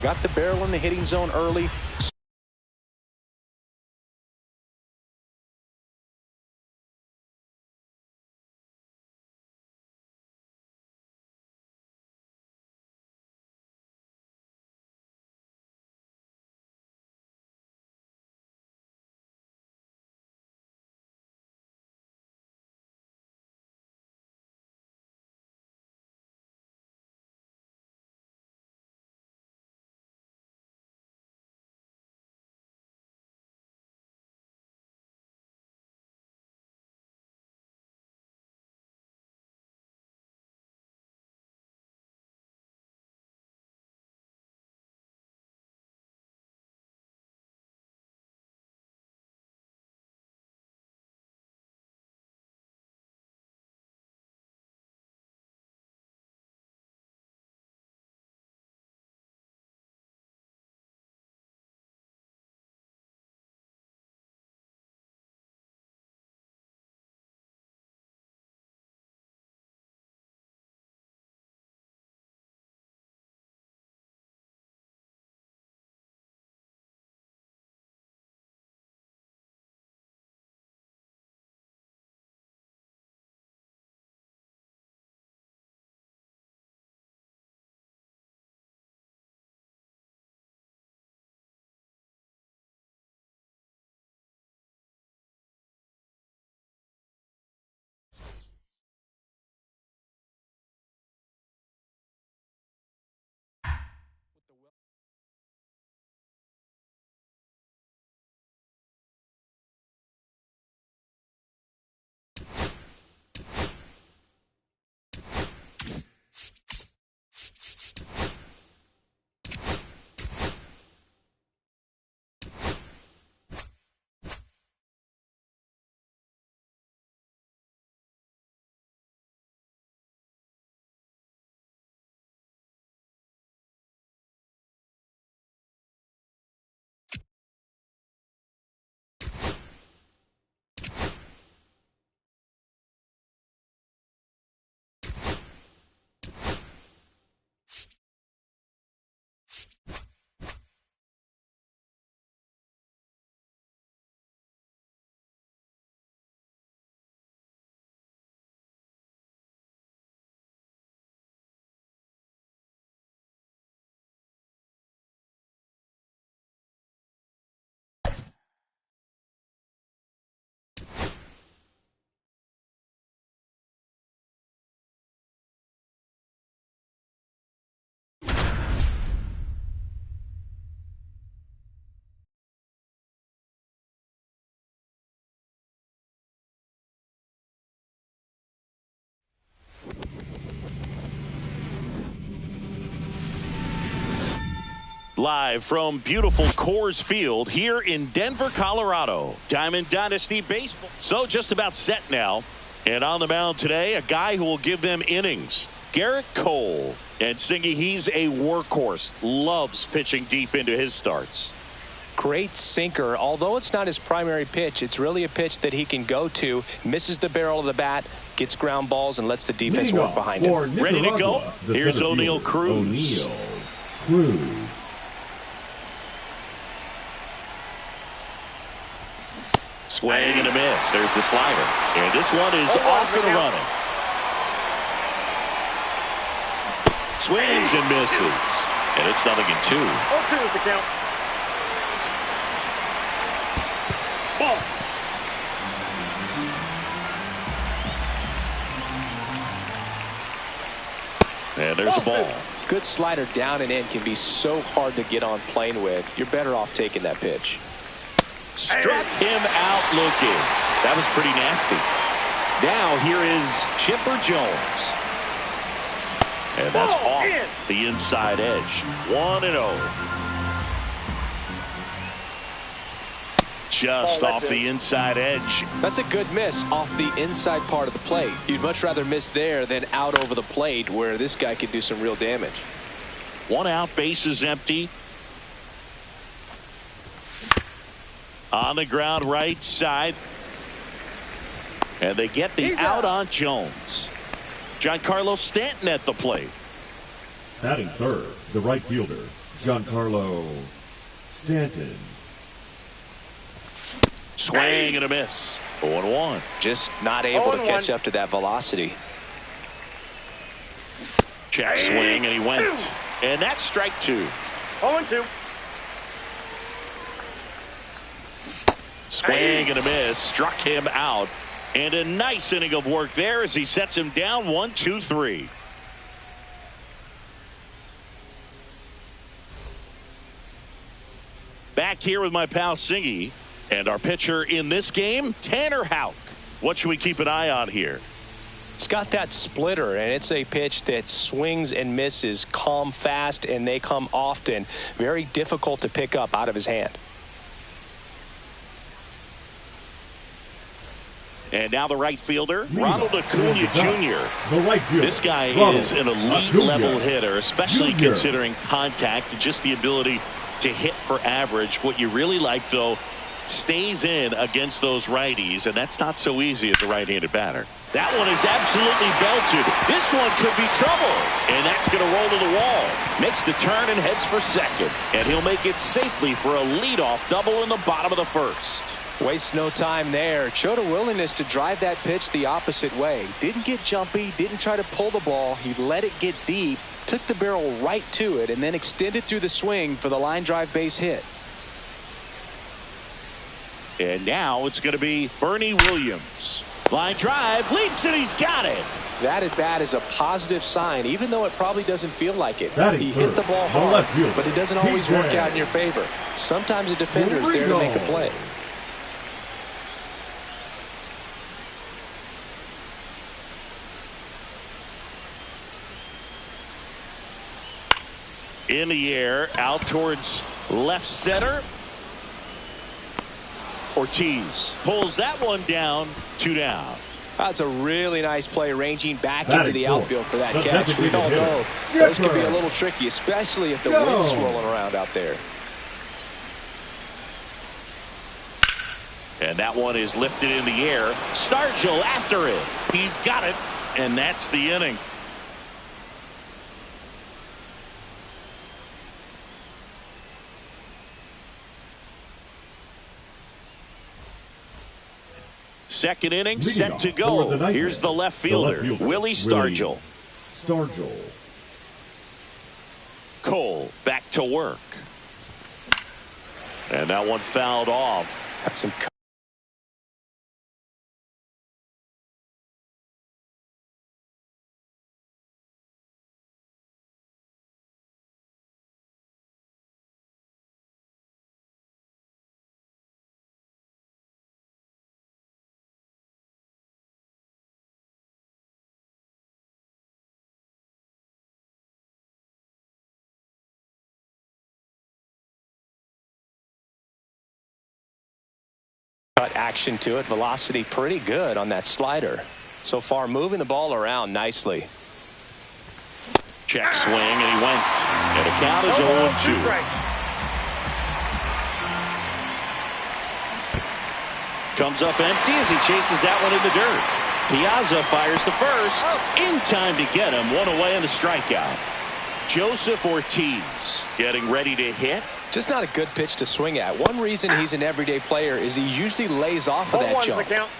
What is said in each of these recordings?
Got the barrel in the hitting zone early. Live from beautiful Coors Field here in Denver, Colorado. Diamond Dynasty Baseball. So just about set now. And on the mound today, a guy who will give them innings. Garrett Cole. And Singy, he's a workhorse. Loves pitching deep into his starts. Great sinker. Although it's not his primary pitch, it's really a pitch that he can go to. Misses the barrel of the bat, gets ground balls, and lets the defense work behind him. Ready to go? Here's O'Neal Cruz. Swing and a miss. There's the slider. And this one is off and running. Swings and misses. And it's 0-2. 0-2 is the count. Ball. And there's a ball. Good slider down and in can be so hard to get on plane with. You're better off taking that pitch. Struck him out looking. That was pretty nasty. Now here is Chipper Jones. And that's off the inside edge. 1-0. Just off the inside edge. That's a good miss off the inside part of the plate. You'd much rather miss there than out over the plate where this guy could do some real damage. 1 out, bases empty. On the ground right side. And they get the out on Jones. Giancarlo Stanton at the plate. Batting third, the right fielder, Giancarlo Stanton. Swing and a miss. 0-1. Just not able to 0-1. catch up to that velocity. Check swing, and he went. And that's strike 2. 0-2. Swing and a miss. Struck him out. And a nice inning of work there as he sets him down 1-2-3. Back here with my pal Singy. And our pitcher in this game, Tanner Houck. What should we keep an eye on here? It's got that splitter, and it's a pitch that swings and misses, come fast, and they come often. Very difficult to pick up out of his hand. And now the right fielder, Ronald Acuna Jr. The right fielder. This guy Ronald is an elite Acuna level hitter, especially Jr. considering contact and just the ability to hit for average. What you really like, though, stays in against those righties, and that's not so easy as a right-handed batter. That one is absolutely belted. This one could be trouble, and that's going to roll to the wall. Makes the turn and heads for second, and he'll make it safely for a leadoff double in the bottom of the first. Wastes no time there. Showed a willingness to drive that pitch the opposite way. Didn't get jumpy, didn't try to pull the ball. He let it get deep, took the barrel right to it, and then extended through the swing for the line drive base hit. And now it's going to be Bernie Williams. Line drive, leaps, and he's got it. That at bat is a positive sign, even though it probably doesn't feel like it. Batting He hit the ball third, the hard, left fielder, but it doesn't Pete always work Jay. out in your favor. Sometimes a defender is there to make a play. In the air, out towards left center. Ortiz pulls that one down, 2 down. That's a really nice play, ranging back Batting into the fourth, outfield for that the catch. We designated all hitter, know those can be a Skipper. little tricky, especially if the Go. wind's swirling around out there. And that one is lifted in the air. Stargell after it. He's got it, and that's the inning. Second inning Leading set off to for go. the ninth Here's inning, the left fielder, Willie Stargell. Stargell. Cole back to work. And that one fouled off. That's some cut action to it. Velocity pretty good on that slider. So far, moving the ball around nicely. Check swing, and he went. And the count is 0-2. Comes up empty as he chases that one in the dirt. Piazza fires the first. In time to get him. One away on the strikeout. Joseph Ortiz getting ready to hit. Just not a good pitch to swing at. One reason he's an everyday player is he usually lays off of that 0-1's the jump. count.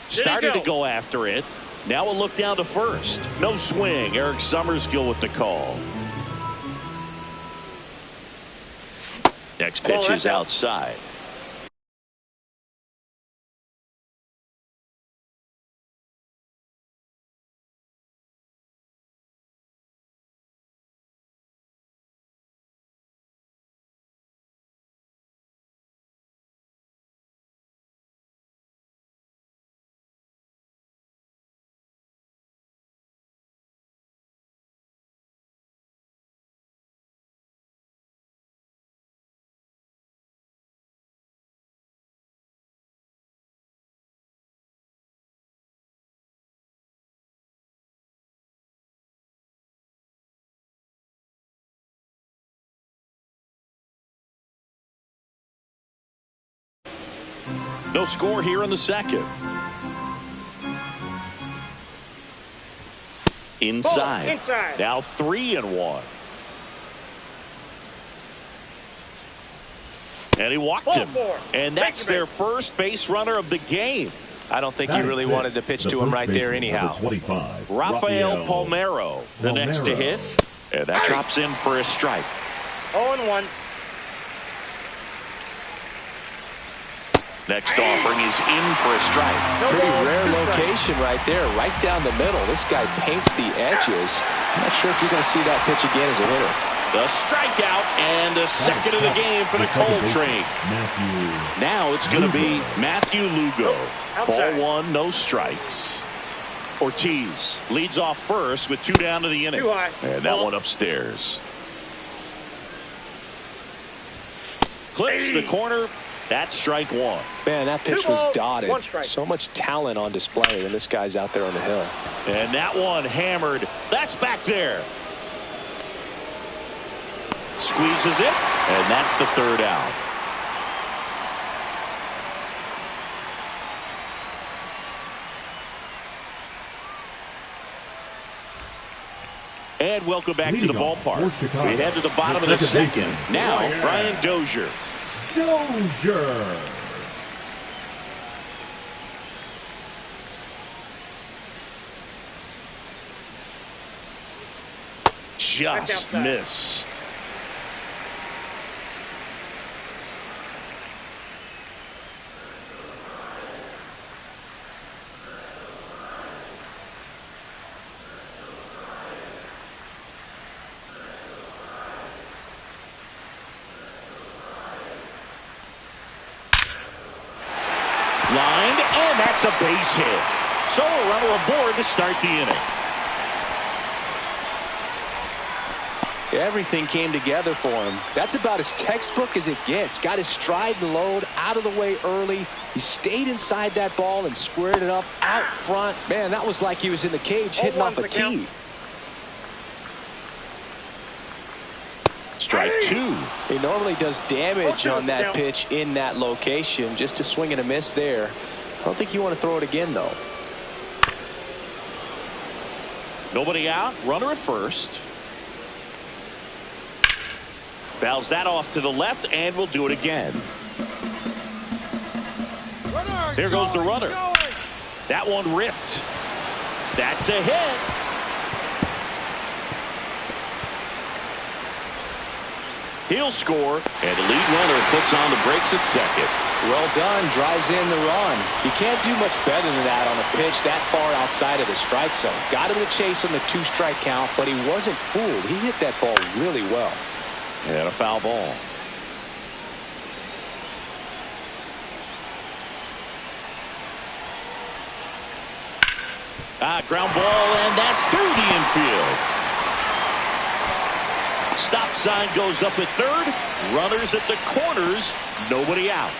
Started to go after it. Now a look down to first. No swing. Eric Summerskill with the call. Next pitch is outside. No score here in the second. inside. Inside. Now 3-1. And he walked him. And that's their first base runner of the game. I don't think he really wanted to pitch to him right there anyhow. Rafael Palmeiro, the next to hit. And that drops in for a strike. 0-1. Next offering is in for a strike. Pretty rare location right there, right down the middle. This guy paints the edges. I'm not sure if you're going to see that pitch again as a hitter. The strikeout and a second of the game for the Coltrane. Now it's going to be Matthew Lugo. Ball one, no strikes. Ortiz leads off first with 2 down to the inning. And that one upstairs. Clips the corner. That's strike one. Man, that pitch was dotted. So much talent on display when this guy's out there on the hill. And that one hammered. That's back there. Squeezes it, and that's the 3rd out. And welcome back to the ballpark. We head to the bottom of the second. Now, Brian Dozier. Just missed. Lined, and that's a base hit. So a runner aboard to start the inning. Everything came together for him. That's about as textbook as it gets. Got his stride and load out of the way early. He stayed inside that ball and squared it up out front. Man, that was like he was in the cage hitting off a tee. Strike 2. He normally does damage on that pitch in that location. Just a swing and a miss there. I don't think you want to throw it again, though. Nobody out. Runner at first. Fouls that off to the left, and we'll do it again. There goes the runner. That one ripped. That's a hit. He'll score, and the lead runner puts on the brakes at second. Well done, drives in the run. You can't do much better than that on a pitch that far outside of the strike zone. Got him to chase on the 2-strike count, but he wasn't fooled. He hit that ball really well. And a foul ball. Ground ball, and that's through the infield. Stop sign goes up at third. Runners at the corners. Nobody out.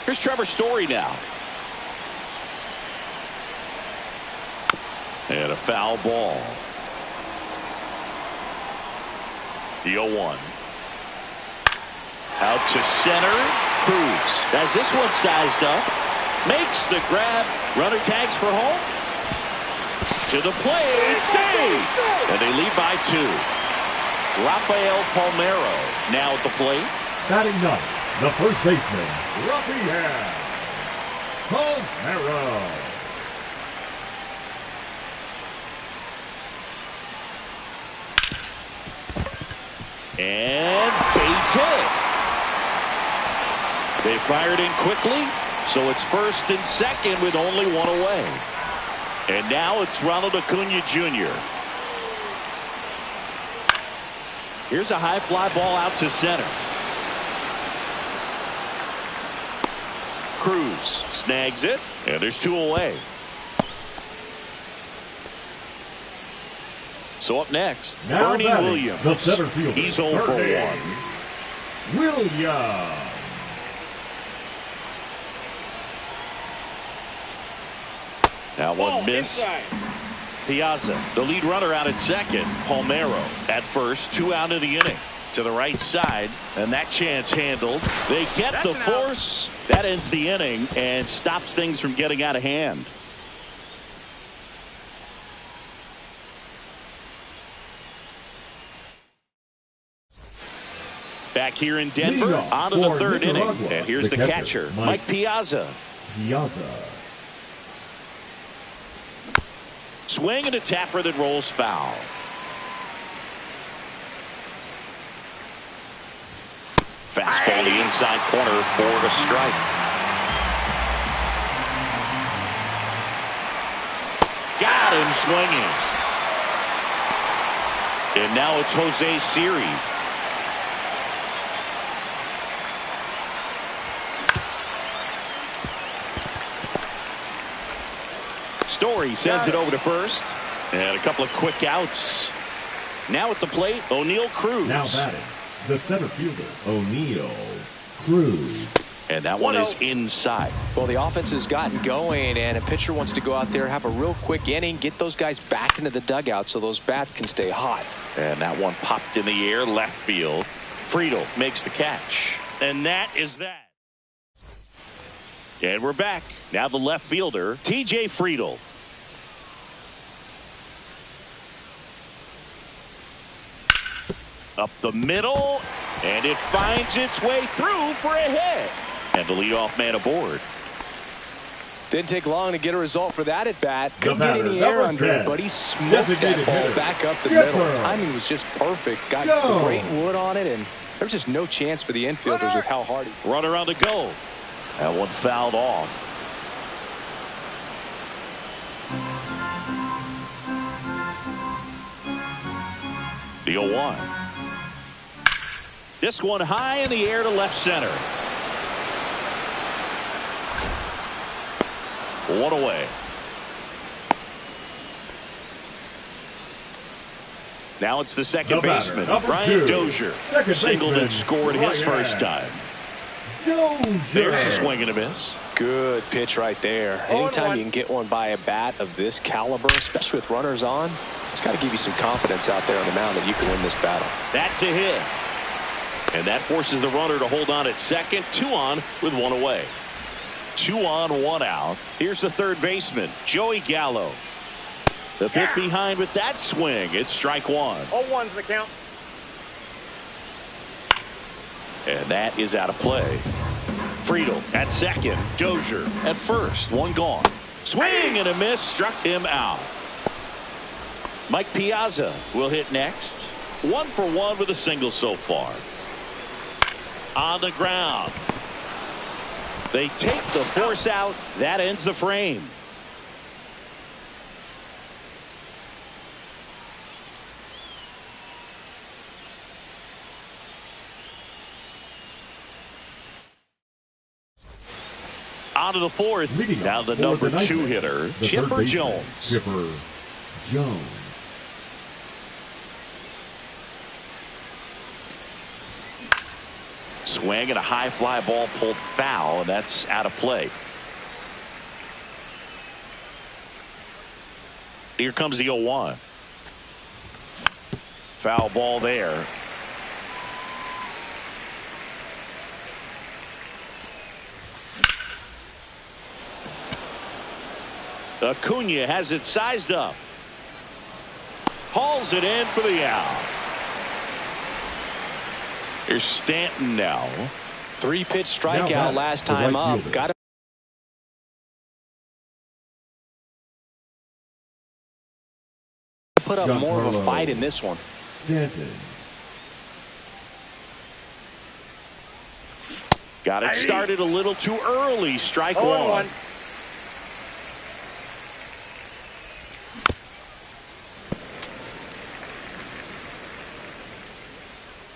Here's Trevor Story now. And a foul ball. The 0-1. Out to center. Cruz has this one sized up. Makes the grab. Runner tags for home. To the plate. Save. And they lead by 2. Rafael Palmeiro now at the plate. Batting ninth, the first baseman, Rafael Palmeiro. And base hit. They fired in quickly, so it's first and second with only one away. And now it's Ronald Acuna Jr. Here's a high fly ball out to center. Cruz snags it, and there's 2 away. So up next, Now Bernie batting, Williams. the center fielder, He's 0 for 1. Williams. That one missed. Inside. Piazza, the lead runner out at second. Palmeiro at first, 2 out of the inning. To the right side, and that chance handled. They get the force. That ends the inning and stops things from getting out of hand. Back here in Denver, on to the third inning. And here's the catcher, Mike Piazza. Swing and a tapper that rolls foul. Fastball the inside corner for the strike. Got him swinging. And now it's Jose Siri. Story sends it over to first. And a couple of quick outs. Now at the plate, O'Neal Cruz. Now batting, the center fielder, O'Neal Cruz. And that one is inside. Well, the offense has gotten going, and a pitcher wants to go out there, have a real quick inning, get those guys back into the dugout so those bats can stay hot. And that one popped in the air, left field. Friedel makes the catch. And that is that. And we're back. Now the left fielder, TJ Friedel. Up the middle, and it finds its way through for a hit. And the leadoff man aboard. Didn't take long to get a result for that at bat. Couldn't get any air under it, but he smoked that ball back up the middle. Timing was just perfect. Got great wood on it, and there was just no chance for the infielders with how hard he. Runner on the go. That one fouled off. The 0-1. This one high in the air to left center. One away. Now it's the second baseman, Brian Dozier. Singled and scored his first time. There's a swing and a miss. Good pitch right there. Anytime you can get one by a bat of this caliber, especially with runners on, it's got to give you some confidence out there on the mound that you can win this battle. That's a hit. And that forces the runner to hold on at second. 2 on with 1 away. 2 on, 1 out. Here's the third baseman, Joey Gallo. The pit behind with that swing. It's strike 1. 0-1's the count. And that is out of play. Friedel at second. Dozier at first. 1 gone. Swing and a miss. Struck him out. Mike Piazza will hit next. 1 for 1 with a single so far. On the ground. They take the force out. That ends the frame. On to the fourth. Now the number 2 hitter, Chipper Jones. Chipper Jones. Swing and a high fly ball pulled foul, and that's out of play. Here comes the 0-1. Foul ball there. Acuna has it sized up. Hauls it in for the out. Here's Stanton now. 3-pitch strikeout last time up. Got to put up more of a fight in this one. Stanton. Got it started a little too early. Strike 1.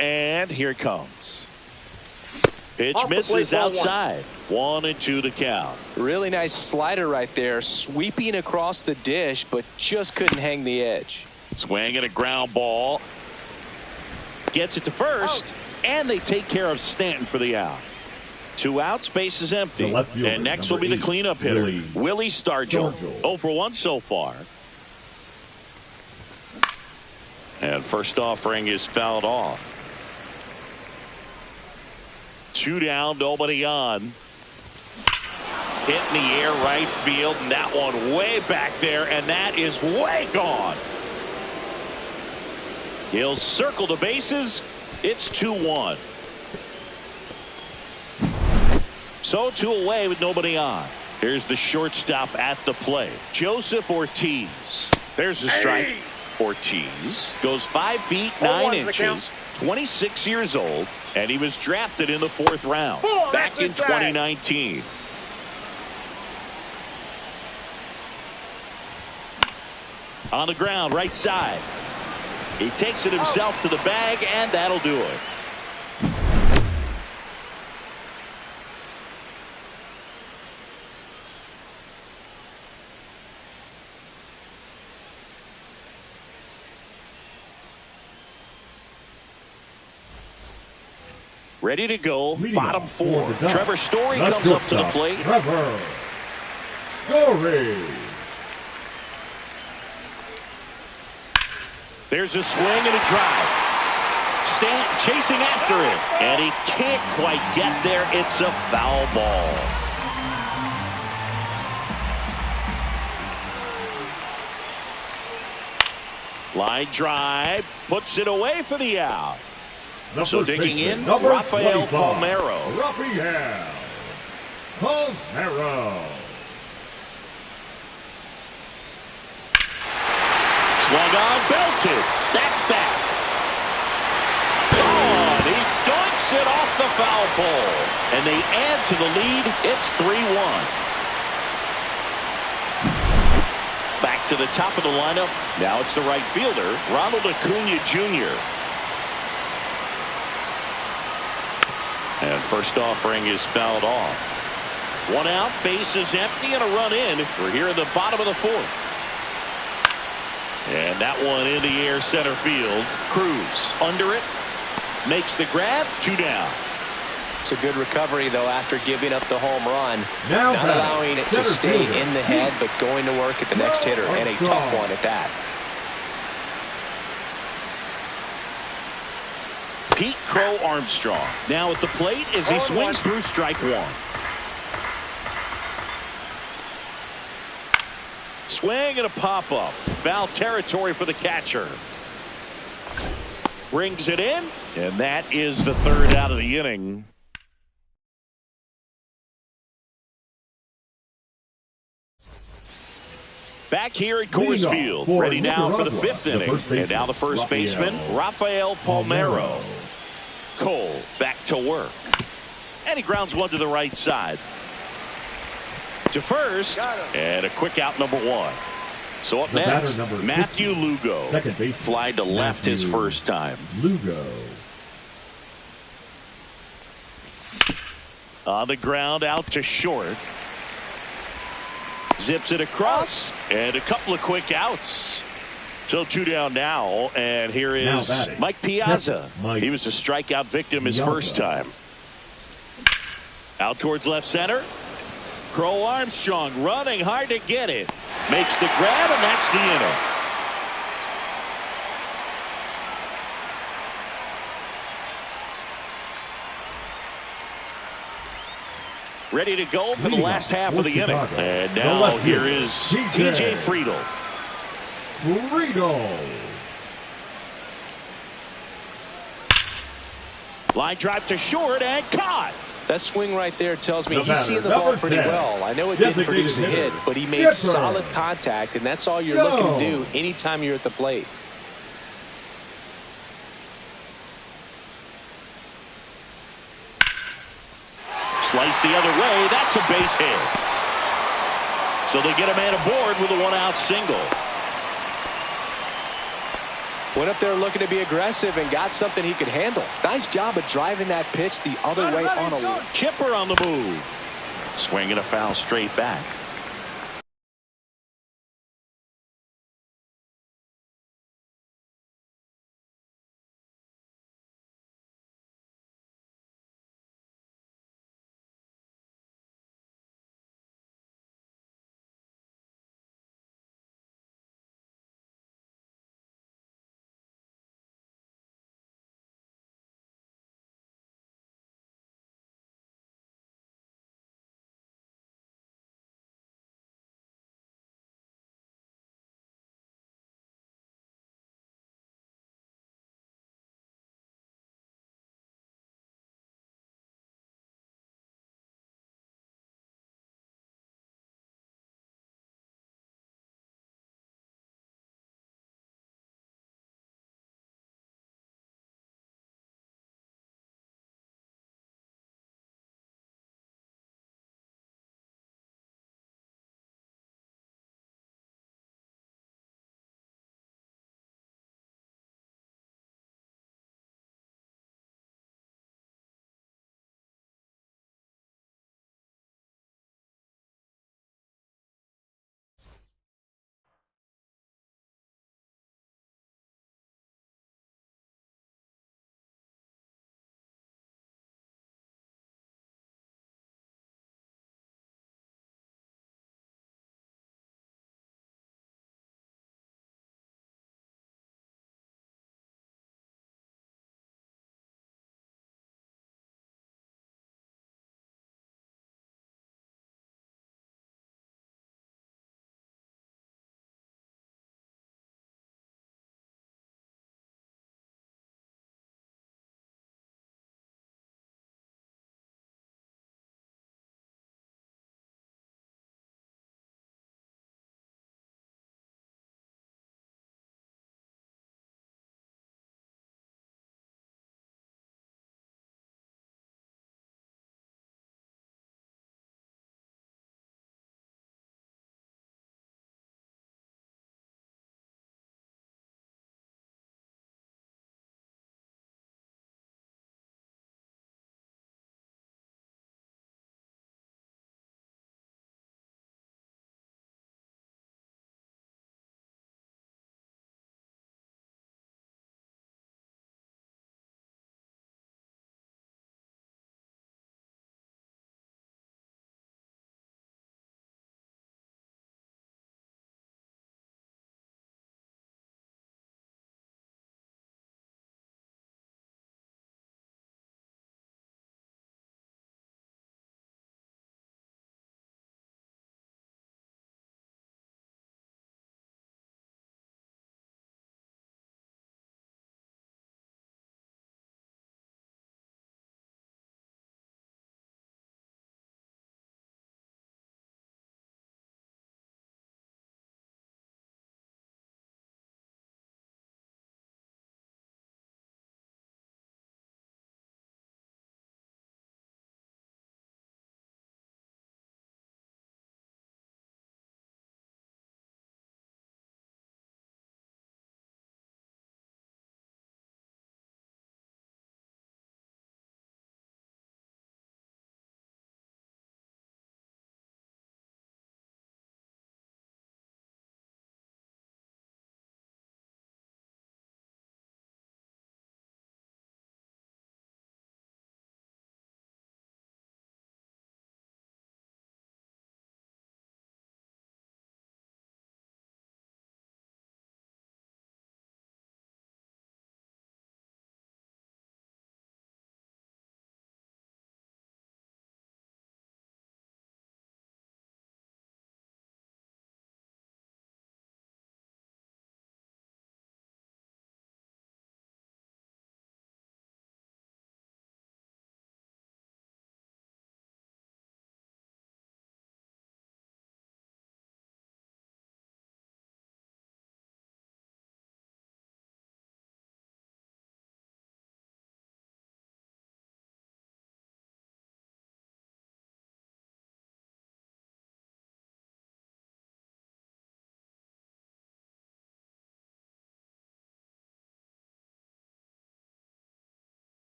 And here it comes. Pitch misses outside. 1-2 to count. Really nice slider right there. Sweeping across the dish, but just couldn't hang the edge. Swing and a ground ball. Gets it to first. And they take care of Stanton for the out. 2 outs, base is empty. And next will be the cleanup hitter, Willie Stargell. 0 for 1 so far. And first offering is fouled off. 2 down, nobody on. Hit in the air, right field, and that one way back there, and that is way gone. He'll circle the bases. It's 2-1. So 2 away with nobody on. Here's the shortstop at the plate, Joseph Ortiz. There's the strike. Hey. Ortiz goes 5 feet Ball 9 one's the inches, count. 26 years old, and he was drafted in the 4th round Ball, back that's in inside. 2019. On the ground, right side. He takes it himself to the bag, and that'll do it. Ready to go, Leading bottom off 4. for the Dodgers, Trevor Story the comes up to the shortstop, plate. Trevor Story. There's a swing and a drive. Stanton chasing after it, and he can't quite get there. It's a foul ball. Line drive, puts it away for the out. The So first digging baseman, in, number Rafael 25, Palmeiro. Rafael Palmeiro. Swung on, belted. That's back. Gone. He dunks it off the foul pole. And they add to the lead. It's 3-1. Back to the top of the lineup. Now it's the right fielder, Ronald Acuna Jr. And first offering is fouled off. 1 out, base is empty, and a run in. We're here in the bottom of the 4th. And that one in the air center field. Cruz under it. Makes the grab. 2 down. It's a good recovery, though, after giving up the home run. Now Not allowing it to center stay fielder, in the head, but going to work at the next hitter, and a tough one at that. Pete Crow Armstrong now at the plate as he 0-1. swings through strike 1. Swing and a pop-up. Foul territory for the catcher. Brings it in, and that is the 3rd out of the inning. Back here at Coors Leading Field, off for ready now for the Nicaragua, 5th the inning. first baseman, And now the first baseman, Rafael Palmeiro. Cole back to work. And he grounds one to the right side. To first, and a quick out, number 1. So up The batter, next, number Matthew 50, Lugo. second baseman, Fly to left his Matthew first time. Lugo. On the ground, out to short. Zips it across, and a couple of quick outs. So 2 down now, and here Now is batting, Mike Piazza. Mike He was a strikeout victim his Piazza. first time. Out towards left center. Crow Armstrong running hard to get it. Makes the grab, and that's the inning. Ready to go for the Leading last off half for of the inning. Chicago, And the now left here fielder, is TJ Friedel. Friedel. Line drive to short and caught. That swing right there tells me The he's batter, seeing the ball number pretty 10, well. I know it didn't designated produce a hit, hitter, but he made Chipper. solid contact, and that's all you're looking to do anytime you're at the plate. Slice the other way. That's a base hit. So they get a man aboard with a 1-out single. Went up there looking to be aggressive and got something he could handle. Nice job of driving that pitch the other way on a Chipper on the move. Swinging a foul straight back.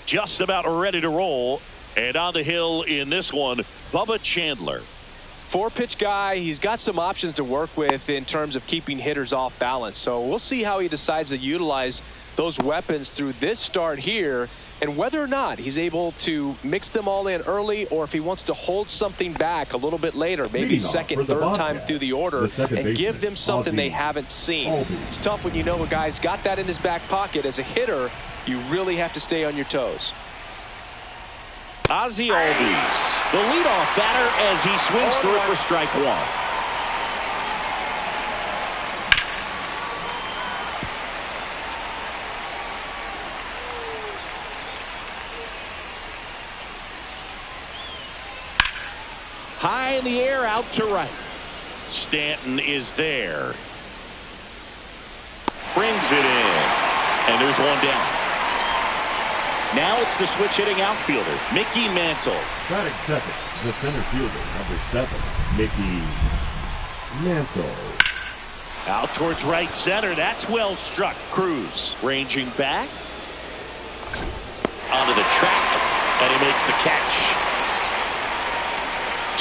just about ready to roll. And on the hill in this one, Bubba Chandler. 4-pitch guy. He's got some options to work with in terms of keeping hitters off balance. So we'll see how he decides to utilize those weapons through this start here, and whether or not he's able to mix them all in early, or if he wants to hold something back a little bit later, maybe second, third time through the order, and give them something they haven't seen. It's tough when you know a guy's got that in his back pocket. As a hitter, you really have to stay on your toes. Ozzie Albies, the leadoff batter, as he swings through it for strike one. High in the air, out to right. Stanton is there. Brings it in. And there's one down. Now it's the switch hitting outfielder, Mickey Mantle. Batting second, the center fielder, number 7, Mickey Mantle. Out towards right center. That's well struck. Cruz ranging back. Onto the track. And he makes the catch.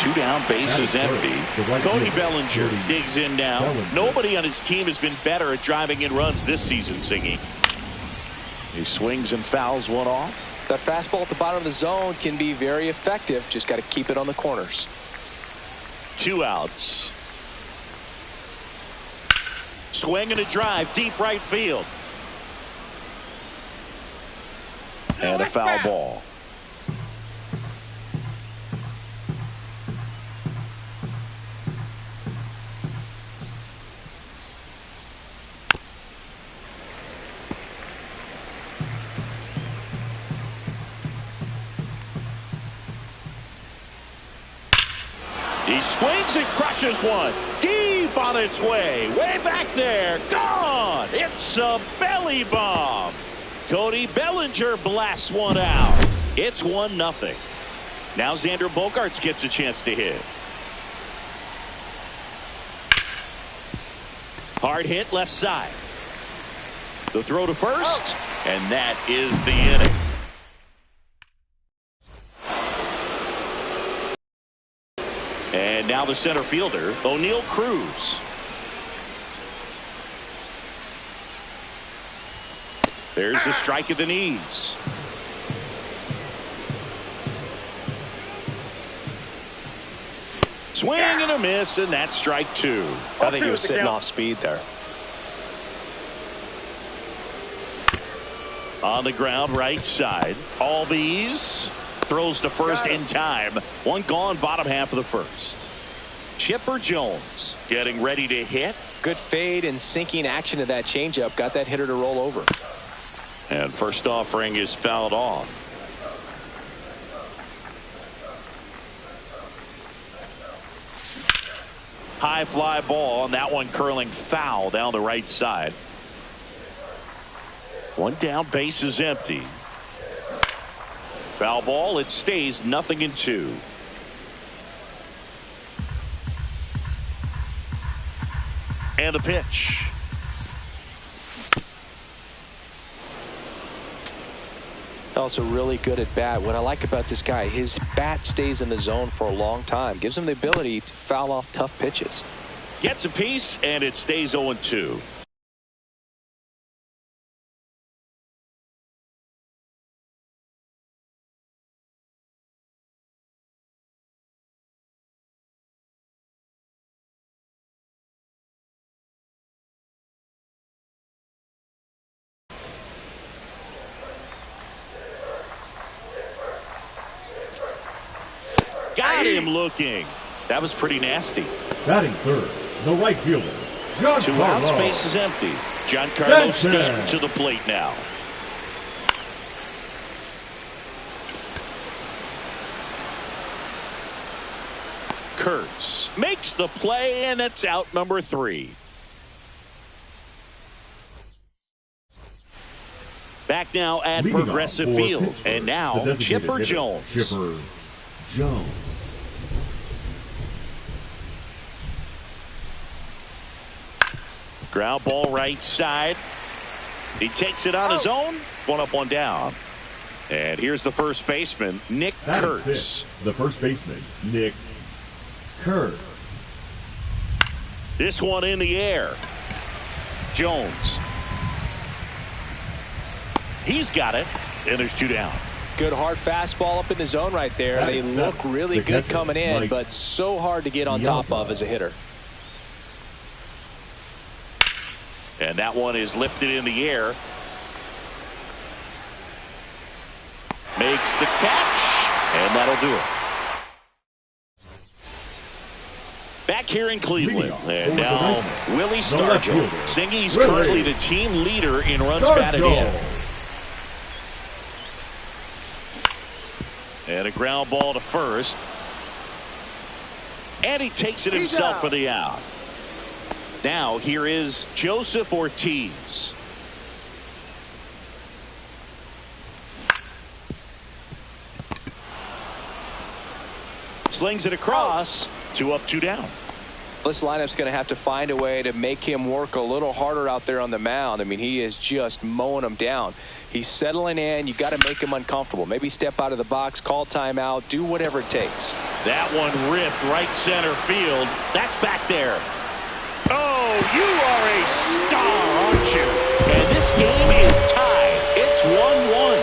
2 down, bases empty. Cody Bellinger digs in now. Nobody on his team has been better at driving in runs this season, Singy. He swings and fouls one off. That fastball at the bottom of the zone can be very effective. Just got to keep it on the corners. 2 outs. Swing and a drive, deep right field. And a foul ball. He swings and crushes one. Deep on its way. Way back there. Gone. It's a belly bomb. Cody Bellinger blasts one out. It's 1-0. Now Xander Bogaerts gets a chance to hit. Hard hit left side. The throw to first. And that is the inning. And now the center fielder, O'Neal Cruz. There's the strike at the knees. Swing and a miss, and that's strike 2. I think he was sitting off speed there. On the ground, right side. Albies throws to first in time. One gone, bottom half of the first. Chipper Jones getting ready to hit. Good fade and sinking action of that changeup. Got that hitter to roll over. And first offering is fouled off. High fly ball, and that one curling foul down the right side. One down, base is empty. Foul ball, it stays 0-2. And the pitch. Also really good at bat. What I like about this guy, his bat stays in the zone for a long time. Gives him the ability to foul off tough pitches. Gets a piece, and it stays 0-2. Got him looking. That was pretty nasty. Batting third, the right fielder, Giancarlo. 2 outs, base is empty. Giancarlo Stanton to the plate now. Kurtz makes the play, and it's out number 3. Back now at Leading Progressive Field, and now Chipper Jones. Chipper Jones. Ground ball right side. He takes it on his own. 1 up, 1 down. And here's the first baseman, Nick Kurtz. The first baseman, Nick Kurtz. This one in the air. Jones. He's got it, and there's 2 down. Good hard fastball up in the zone right there. They look really good coming in, but so hard to get on top of as a hitter. And that one is lifted in the air. Makes the catch, and that'll do it. Back here in Cleveland, and now Willie Stargell. Singy's currently the team leader in runs batted in. And a ground ball to first. And he takes it himself for the out. Now here is Joseph Ortiz. Slings it across. 2 up, 2 down. This lineup's going to have to find a way to make him work a little harder out there on the mound. I mean, he is just mowing them down. He's settling in. You got to make him uncomfortable. Maybe step out of the box, call timeout, do whatever it takes. That one ripped right center field. That's back there. Oh, you are a star, aren't you? And this game is tied. It's 1-1.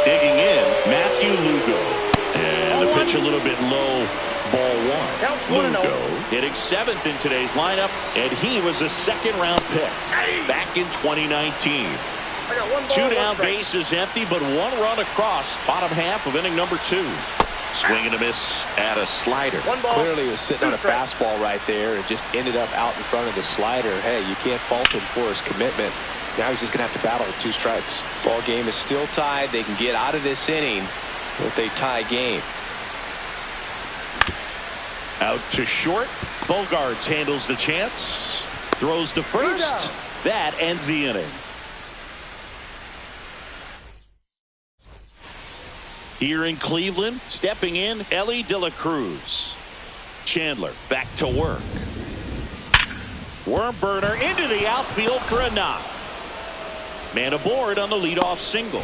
Digging in, Matthew Lugo. And the pitch a little bit low. Ball 1. Lugo hitting 7th in today's lineup, and he was a 2nd-round pick back in 2019. 2 down, bases empty, but 1 run across bottom half of inning number 2. Swing and a miss at a slider. Clearly he was sitting on a fastball right there and just ended up out in front of the slider. Hey, you can't fault him for his commitment. Now he's just going to have to battle with 2 strikes. Ball game is still tied. They can get out of this inning with a tie game. Out to short. Bogarts handles the chance. Throws to first. That ends the inning. Here in Cleveland, stepping in, Ellie De La Cruz. Chandler back to work. Worm burner into the outfield for a knock. Man aboard on the leadoff single.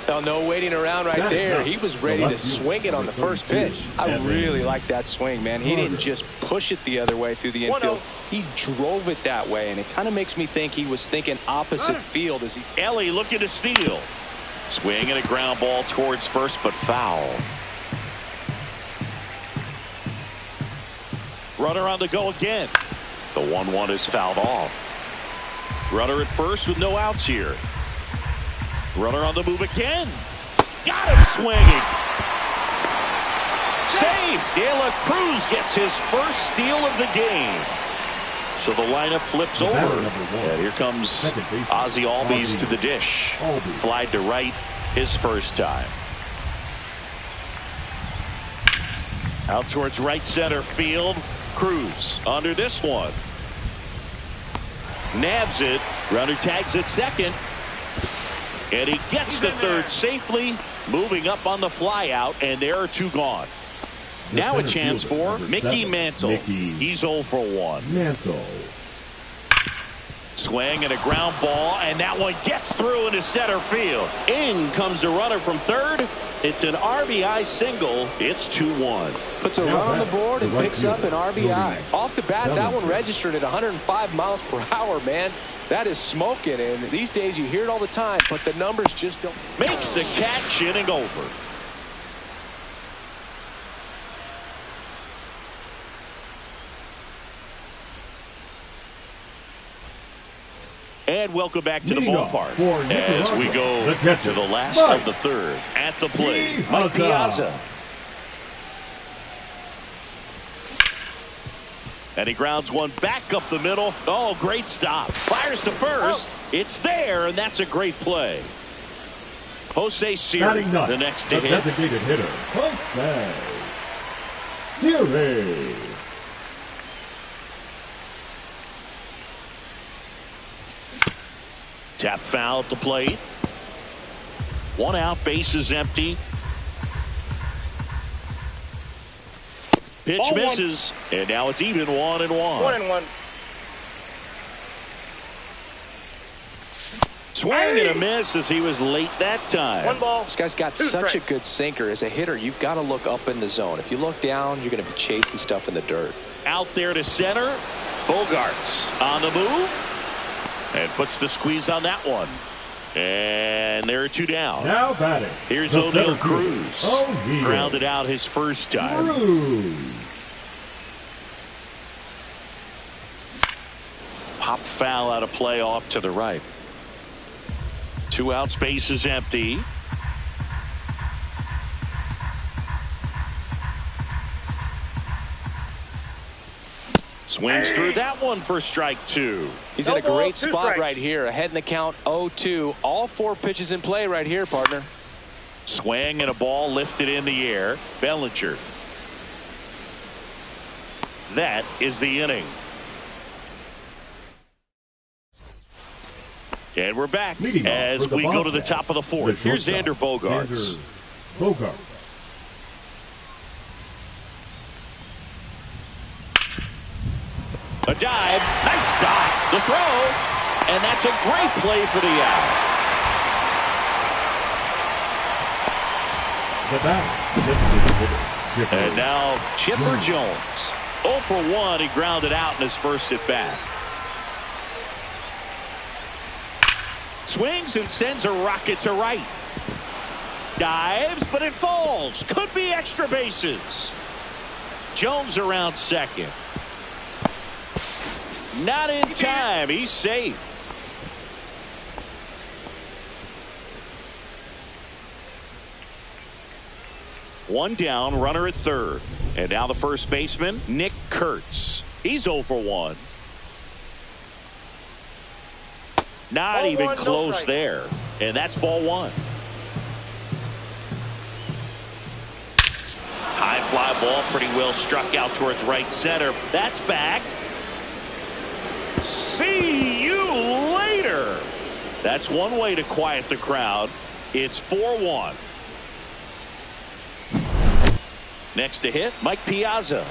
Now, no waiting around right there. He was ready to swing it on the first pitch. I really like that swing, man. He didn't just push it the other way through the infield. He drove it that way, and it kind of makes me think he was thinking opposite field as he. Ellie looking to steal. Swing and a ground ball towards first, but foul. Runner on the go again. The 1-1 is fouled off. Runner at first with no outs here. Runner on the move again. Got him swinging. Save. De La Cruz gets his first steal of the game. So the lineup flips over. And here comes Ozzie Albies to the dish. Flied to right his first time. Out towards right center field. Cruz under this one. Nabs it. Runner tags at second. And he gets the third safely, moving up on the fly out, and there are 2 gone. Now a chance for Mickey Mantle. He's 0 for 1. Mantle. Swing and a ground ball, and that one gets through into center field. In comes the runner from third. It's an RBI single. It's 2-1. Puts a run on the board and picks up an RBI. Off the bat, that one registered at 105 miles per hour, man. That is smoking, and these days you hear it all the time, but the numbers just don't. Makes the catch, inning over. And welcome back to the ballpark as we go to the last of the third. At the plate, Mike Piazza. And he grounds one back up the middle. Oh, great stop. Fires to first. It's there, and that's a great play. Jose Siri, the next to hit. Designated hitter, Jose Siri. Tap foul at the plate. 1 out, bases empty. Pitch misses, and now it's even 1-1. 1-1. Swing and a miss as he was late that time. One ball. This guy's got such a good sinker. As a hitter, you've got to look up in the zone. If you look down, you're going to be chasing stuff in the dirt. Out there to center. Bogarts on the move. And puts the squeeze on that one. And there are two down. Now batting. Here's the O'Neal center Cruz. fielder, O'Neal Grounded out his first time. Cruz. Pop foul out of play off to the right. 2 outs, base is empty. Swings through that one for strike 2. He's in a great spot right here. Ahead in the count 0-2. All 4 pitches in play right here, partner. Swing and a ball lifted in the air. Bellinger. That is the inning. And we're back as we go to the top of the 4th. Here's Xander Bogaerts. Bogarts. A dive. Nice stop. The throw. And that's a great play for the out. The batter. And now Chipper Jones. 0 for 1. He grounded out in his first at bat. Swings and sends a rocket to right. Dives, but it falls. Could be extra bases. Jones around second. Not in time. He's safe. One down, runner at third. And now the first baseman, Nick Kurtz. He's 0 for 1. Not even close there. And that's ball 1. High fly ball, pretty well struck out towards right center. That's back. See you later. That's one way to quiet the crowd. It's 4-1. Next to hit, Mike Piazza.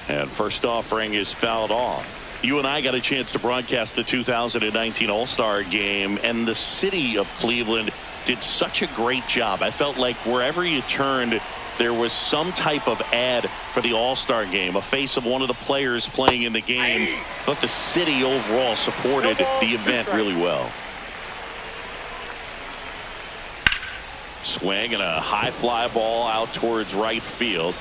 And first offering is fouled off. You and I got a chance to broadcast the 2019 All-Star Game, and the city of Cleveland did such a great job. I felt like wherever you turned, there was some type of ad for the All-Star Game, a face of one of the players playing in the game. I thought the city overall supported the event really well. Swing and a high fly ball out towards right field.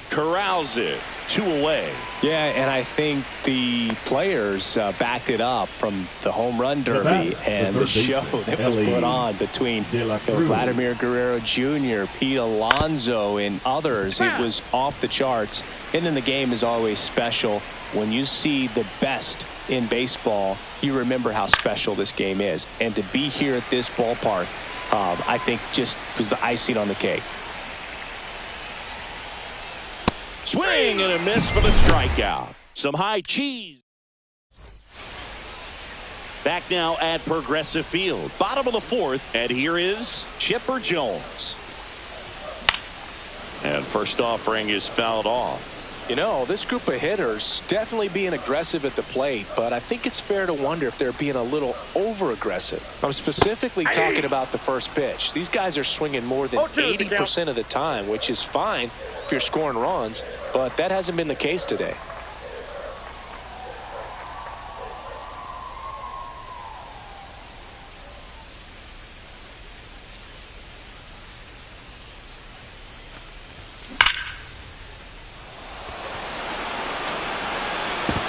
Corrals it. 2 away. Yeah, and I think the players backed it up from the home run derby and the show that was put on between Vladimir Guerrero Jr., Pete Alonso, and others. It was off the charts. And then the game is always special. When you see the best in baseball, you remember how special this game is. And to be here at this ballpark, I think just was the icing on the cake. Swing and a miss for the strikeout. Some high cheese. Back now at Progressive Field. Bottom of the 4th. And here is Chipper Jones. And first offering is fouled off. You know, this group of hitters definitely being aggressive at the plate, but I think it's fair to wonder if they're being a little over-aggressive. I'm specifically talking about the first pitch. These guys are swinging more than 80% of the time, which is fine if you're scoring runs, but that hasn't been the case today.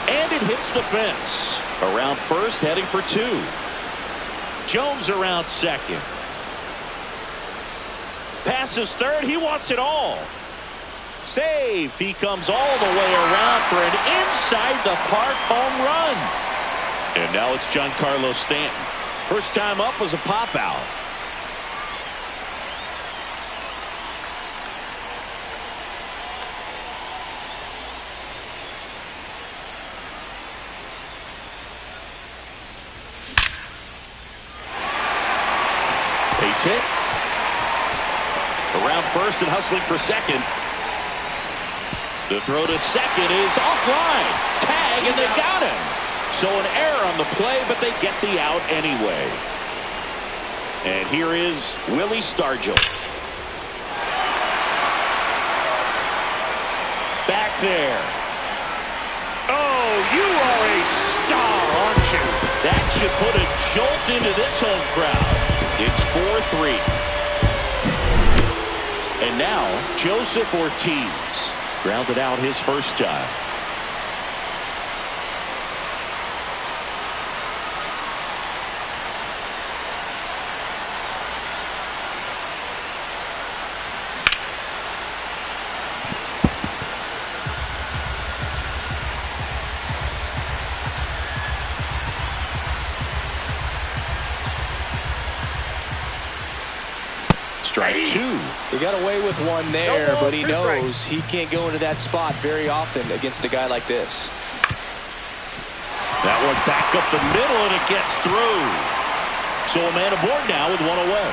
And it hits the fence. Around first, heading for 2. Jones around second. Passes third. He wants it all. Save. He comes all the way around for an inside the park home run. And now it's Giancarlo Stanton. First time up was a pop out. Base hit. Around first and hustling for second. The throw to second is offline. Tag, and they got him. So an error on the play, but they get the out anyway. And here is Willie Stargell. Back there. Oh, you are a star, aren't you? That should put a jolt into this home crowd. It's 4-3. And now, Joseph Ortiz grounded out his first time. Strike two. He got away with one there, but he knows he can't go into that spot very often against a guy like this. That one back up the middle, and it gets through. So a man aboard now with one away.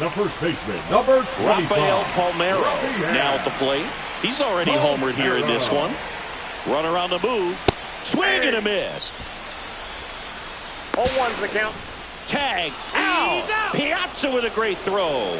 The first baseman, number 25. Rafael Palmeiro now at the plate. He's already homered here in this one. Runner on the move. Swing and a miss. 0-1's the count. Tag. Out. Piazza with a great throw.